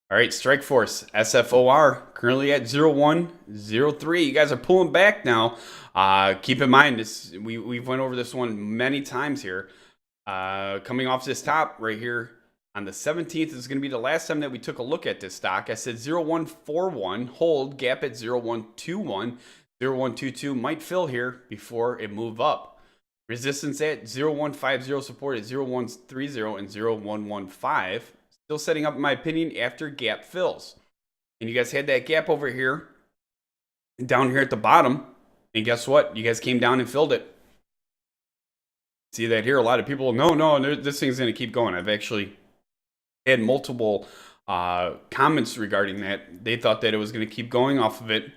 All right, Strikeforce, SFOR, currently at 0103. You guys are pulling back now. Keep in mind, we've went over this one many times here. Coming off this top right here on the 17th is going to be the last time that we took a look at this stock. I said 0141, hold, gap at 0121. 0122 might fill here before it move up. Resistance at 0150, support at 0130 and 0115. Still setting up, in my opinion, after gap fills. And you guys had that gap over here, down here at the bottom. And guess what? You guys came down and filled it. See that here? A lot of people, no, this thing's going to keep going. I've actually had multiple comments regarding that. They thought that it was going to keep going off of it.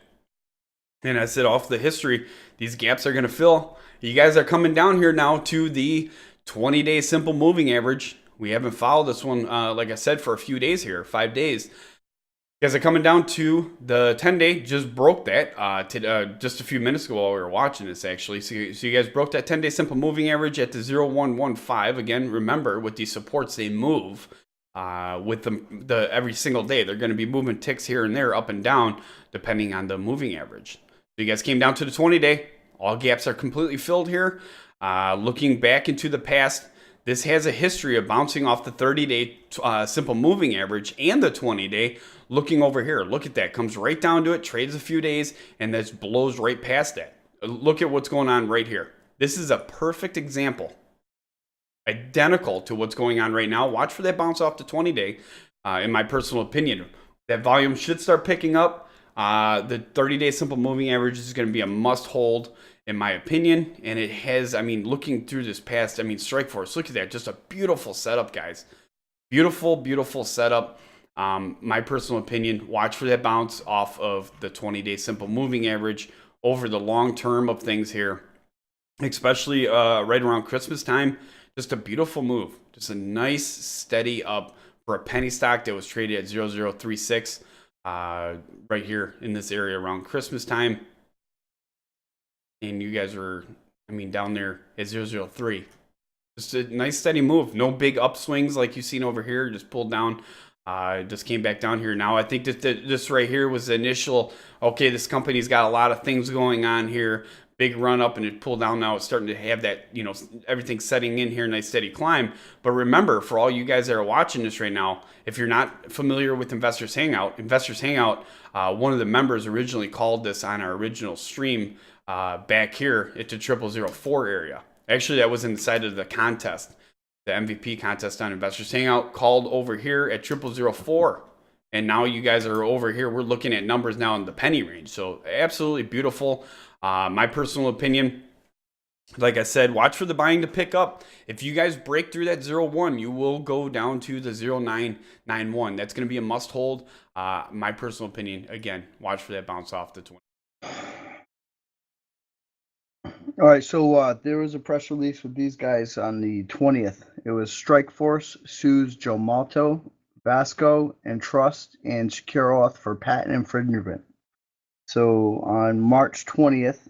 And I said, off the history, these gaps are going to fill. You guys are coming down here now to the 20-day simple moving average. We haven't followed this one, like I said, for a few days here, 5 days. You guys are coming down to the 10-day, just broke that just a few minutes ago while we were watching this, actually. So you guys broke that 10-day simple moving average at the 0115. Again, remember, with these supports, they move with the every single day. They're going to be moving ticks here and there, up and down, depending on the moving average. So you guys came down to the 20-day. All gaps are completely filled here. Looking back into the past, this has a history of bouncing off the 30-day simple moving average and the 20-day. Looking over here, look at that. Comes right down to it, trades a few days, and this blows right past that. Look at what's going on right here. This is a perfect example. Identical to what's going on right now. Watch for that bounce off the 20-day, in my personal opinion. That volume should start picking up. The 30-day simple moving average is going to be a must-hold, in my opinion, and it has, looking through this past, Strikeforce, look at that, just a beautiful setup, guys. Beautiful setup. My personal opinion, watch for that bounce off of the 20-day simple moving average over the long term of things here, especially right around Christmas time. Just a beautiful move, just a nice steady up for a penny stock that was traded at 0036 right here in this area around Christmas time. And you guys were, down there at 003. Just a nice steady move. No big upswings like you've seen over here. Just pulled down. Just came back down here. Now, I think that this right here was the initial, okay, this company's got a lot of things going on here. Big run up and it pulled down. Now it's starting to have that, everything setting in here, nice steady climb. But remember, for all you guys that are watching this right now, if you're not familiar with Investors Hangout, one of the members originally called this on our original stream back here at the 0004 area. Actually, that was inside of the contest, the MVP contest on Investors Hangout, called over here at 0004. And now you guys are over here. We're looking at numbers now in the penny range. So absolutely beautiful. My personal opinion, like I said, watch for the buying to pick up. If you guys break through that 01, you will go down to the 0991. That's going to be a must hold. My personal opinion, again, watch for that bounce off the 20. All right, so there was a press release with these guys on the 20th. It was Strikeforce sues Gemalto, Vasco, and Trust and SecureAuth for patent infringement. So on March 20th,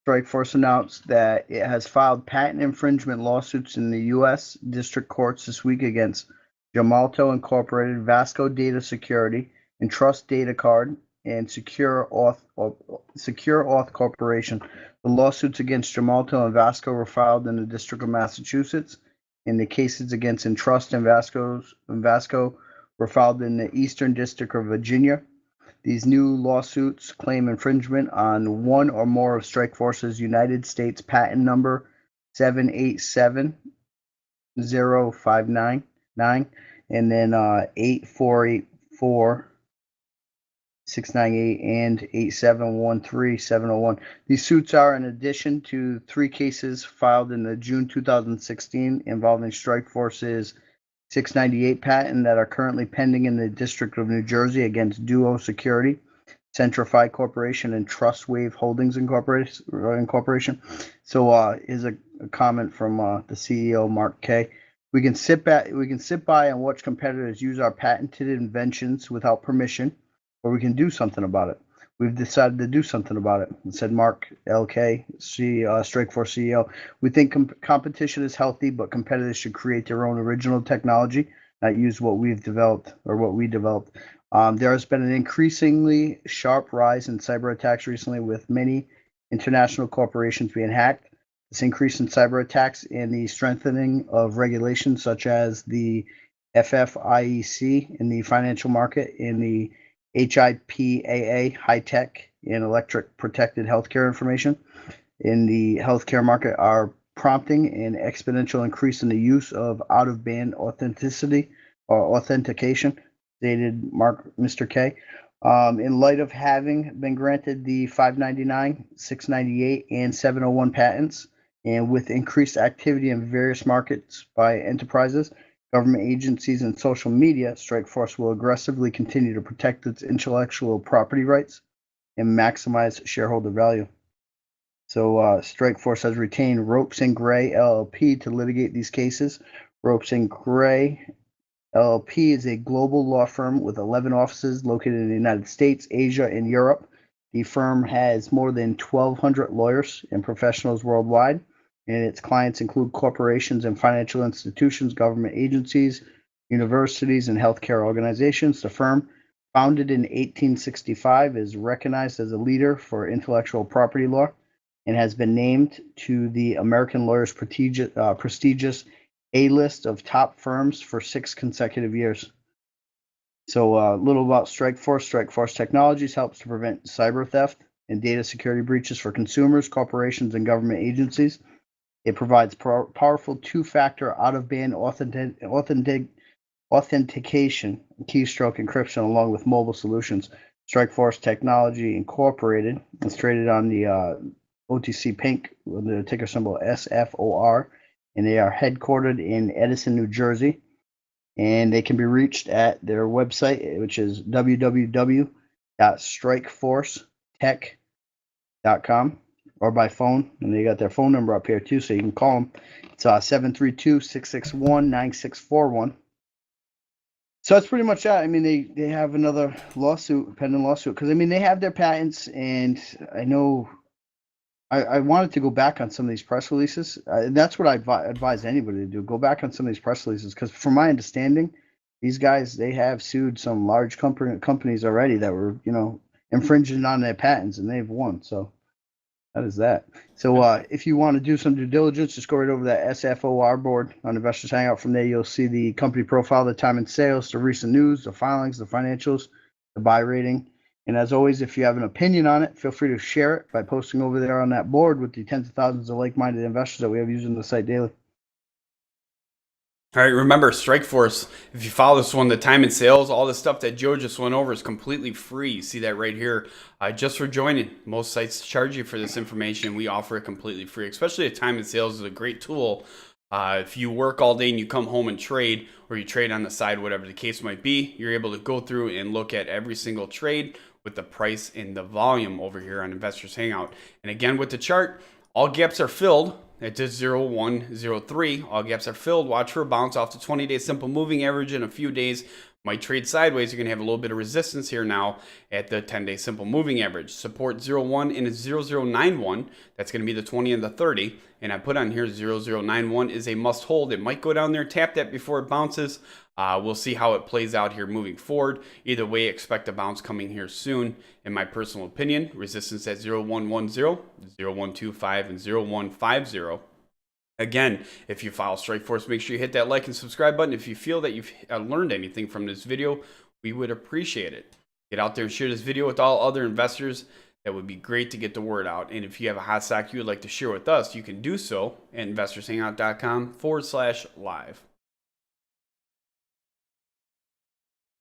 Strikeforce announced that it has filed patent infringement lawsuits in the U.S. district courts this week against Gemalto Incorporated, Vasco Data Security, and Trust Data Card, and SecureAuth Corporation. The lawsuits against Gemalto and Vasco were filed in the District of Massachusetts, and the cases against Entrust and Vasco were filed in the Eastern District of Virginia. These new lawsuits claim infringement on one or more of Strikeforce's United States patent number 7870599 and then 8484. 698 and 8713701. These suits are in addition to 3 cases filed in the June 2016 involving Strikeforce's 698 patent that are currently pending in the District of New Jersey against Duo Security, Centrify Corporation, and Trustwave Holdings Incorporation. So here's a comment from the CEO, Mark K. We can sit by and watch competitors use our patented inventions without permission, or we can do something about it. We've decided to do something about it, said Mark LK, Strikeforce CEO. We think competition is healthy, but competitors should create their own original technology, not use what we've developed or what we developed. There has been an increasingly sharp rise in cyber attacks recently, with many international corporations being hacked. This increase in cyber attacks and the strengthening of regulations such as the FFIEC in the financial market and the HIPAA, high tech and electric protected healthcare information in the healthcare market, are prompting an exponential increase in the use of out-of-band authenticity or authentication, stated Mr. K. In light of having been granted the 599, 698, and 701 patents, and with increased activity in various markets by enterprises, government agencies, and social media, Strikeforce will aggressively continue to protect its intellectual property rights and maximize shareholder value. So Strikeforce has retained Ropes and Gray LLP to litigate these cases. Ropes and Gray LLP is a global law firm with 11 offices located in the United States, Asia, and Europe. The firm has more than 1,200 lawyers and professionals worldwide, and its clients include corporations and financial institutions, government agencies, universities, and healthcare organizations. The firm, founded in 1865, is recognized as a leader for intellectual property law and has been named to the American Lawyers prestigious A-list of top firms for 6 consecutive years. So a little about Strikeforce. Strikeforce Technologies helps to prevent cyber theft and data security breaches for consumers, corporations, and government agencies. It provides powerful two-factor out-of-band authentication, keystroke encryption, along with mobile solutions. Strikeforce Technology Incorporated is traded on the OTC Pink with the ticker symbol SFOR, and they are headquartered in Edison, New Jersey. And they can be reached at their website, which is www.strikeforcetech.com, or by phone. And they got their phone number up here too, so you can call them. It's 732-661-9641. So that's pretty much that. I mean, they have another pending lawsuit, because I mean, they have their patents, and I know I wanted to go back on some of these press releases. And that's what I advise anybody to do. Go back on some of these press releases, because from my understanding, these guys, they have sued some large companies already that were, infringing on their patents, and they've won. So that is that. So if you want to do some due diligence, just go right over to that SFOR board on Investors Hangout. From there, you'll see the company profile, the time and sales, the recent news, the filings, the financials, the buy rating. And as always, if you have an opinion on it, feel free to share it by posting over there on that board with the tens of thousands of like-minded investors that we have using the site daily. All right, remember, Strikeforce, if you follow this one, the time and sales, all the stuff that Joe just went over is completely free. You see that right here. Just for joining. Most sites charge you for this information. We offer it completely free, especially the time and sales is a great tool. If you work all day and you come home and trade, or you trade on the side, whatever the case might be, you're able to go through and look at every single trade with the price and the volume over here on Investors Hangout. And again, with the chart, all gaps are filled. It is 0103. All gaps are filled. Watch for a bounce off the 20-day simple moving average in a few days. Might trade sideways. You're going to have a little bit of resistance here now at the 10-day simple moving average. Support 01 and 0091. That's going to be the 20 and the 30. And I put on here 0091 is a must hold. It might go down there, tap that before it bounces. We'll see how it plays out here moving forward. Either way, expect a bounce coming here soon. In my personal opinion, resistance at 0110, 0125, and 0150. Again, if you follow Strikeforce, make sure you hit that like and subscribe button. If you feel that you've learned anything from this video, we would appreciate it. Get out there and share this video with all other investors. That would be great to get the word out. And if you have a hot stock you would like to share with us, you can do so at investorshangout.com/live.